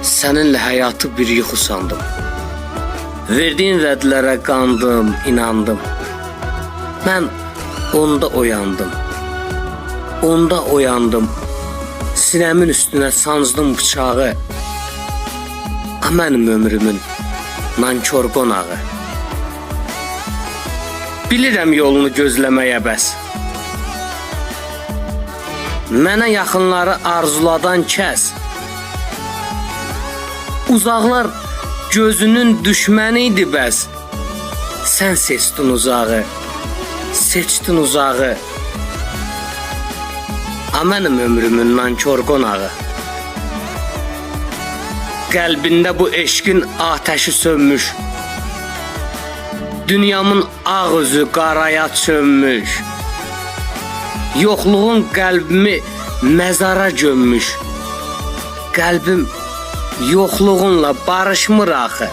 Səninlə həyatı bir yuxu sandım. Verdiyin vədlərə qandım, inandım. Mən onda oyandım. Onda oyandım. Sinəmin üstünə sancdım bıçağı. Mənim ömrümün nankor qonağı. Bilirəm yolunu gözləməyə bəs. Mənə yaxınları arzuladan kəs. Uzaqlar gözünün düşməni idi bəs. Sən seçdin uzağı, seçdin uzağı. Mənim ömrümün nankor qonağı. Qəlbində bu eşqin ateşi sönmüş. Dünyamın ağızı qaraya çönmüş. Yoxluğun qəlbimi məzara gömmüş. Qəlbim yoxluğunla barışmır axı.